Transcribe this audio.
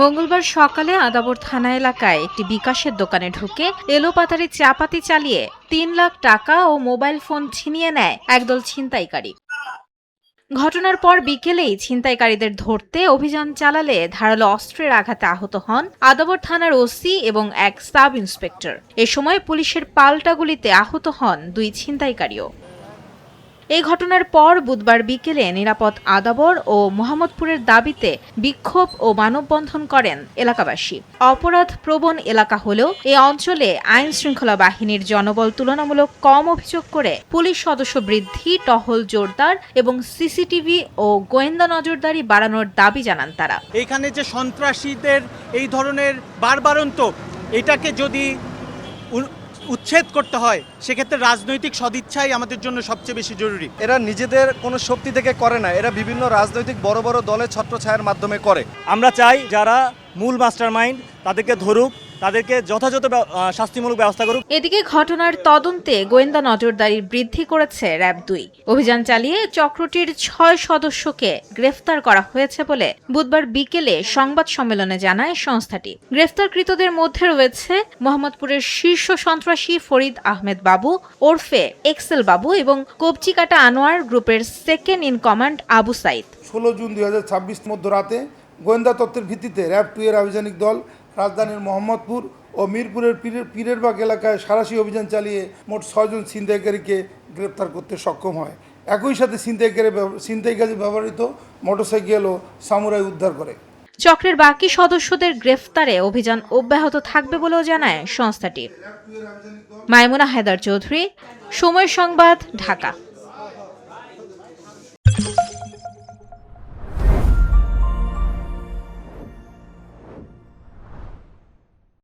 মঙ্গলবার সকালে আদাবর থানা এলাকায় একটি বিকাশের দোকানে ঢুকে এলোপাতাড়ি চাপাতি চালিয়ে ৩ লাখ টাকা ও মোবাইল ফোন ছিনিয়ে নেয় একদল ছিনতাইকারী। ঘটনার পর বিকেলেই ছিনতাইকারীদের ধরতে অভিযান চালালে ধারালো অস্ত্রের আঘাতে আহত হন আদাবর থানার ওসি এবং এক সাব ইন্সপেক্টর। এ সময় পুলিশের পাল্টা গুলিতে আহত হন ২ ছিনতাইকারীও। এই ঘটনার পর বুধবার বিকেলে নিরাপদ আদাবর ও মোহাম্মদপুরের দাবিতে বিক্ষোভ ও মানববন্ধন করেন এলাকাবাসী। অপরাধ প্রবণ এলাকা হলেও এই অঞ্চলে আইন শৃঙ্খলা বাহিনীর জনবল তুলনামূলক কম অভিযোগ করে পুলিশ সদস্য বৃদ্ধি, টহল জোরদার এবং সিসিটিভি ও গোয়েন্দা নজরদারি বাড়ানোর দাবি জানান তারা। এখানে যে সন্ত্রাসীদের এই ধরনের বারবারন্ত, এটাকে যদি উচ্ছেদ করতে হয় সেক্ষেত্রে রাজনৈতিক সদিচ্ছাই আমাদের জন্য সবচেয়ে বেশি জরুরি। এরা নিজেদের কোনো শক্তি থেকে করে না, এরা বিভিন্ন রাজনৈতিক বড় বড় দলের ছত্রছায়ার মাধ্যমে করে। আমরা চাই যারা মূল মাস্টারমাইন্ড তাদেরকে ধরুক, তাদেরকে যথাযথ শাস্তিমূলক ব্যবস্থা করুক। এদিকে ঘটনার তদন্তে গোয়েন্দা নজরদারি বৃদ্ধি করেছে র্যাব-২। অভিযান চালিয়ে চক্রটির ৬ সদস্যকে গ্রেফতার করা হয়েছে বলে বুধবার বিকেলে সংবাদ সম্মেলনে জানায় সংস্থাটি। গ্রেফতারকৃতদের মধ্যে রয়েছে মোহাম্মদপুরের শীর্ষ সন্ত্রাসী ফরিদ আহমেদ বাবু ওরফে এক্সেল বাবু এবং কবচিকাটা আনোয়ার গ্রুপের second in command Abu Sayeed. ১৬ June ২০২৬ মধ্যরাতে গোয়েন্দা তথ্যের ভিত্তিতে র্যাব-২ এর আভিযানিক দল রাজধানীর মোহাম্মদপুর ও মিরপুরের পীরেরবাগ এলাকায় সাঁড়াশি অভিযান চালিয়ে মোট ৬ জন ছিনতাইকারীকে গ্রেপ্তার করতে সক্ষম হয়। একই সাথে ছিনতাইকারী ব্যবহৃত মোটরসাইকেল ও সামুরাই উদ্ধার করে। চক্রের বাকি সদস্যদের গ্রেফতারে অভিযান অব্যাহত থাকবে বলেও জানায় সংস্থাটি। মাইমুনা হায়দার চৌধুরী, সময় সংবাদ, ঢাকা।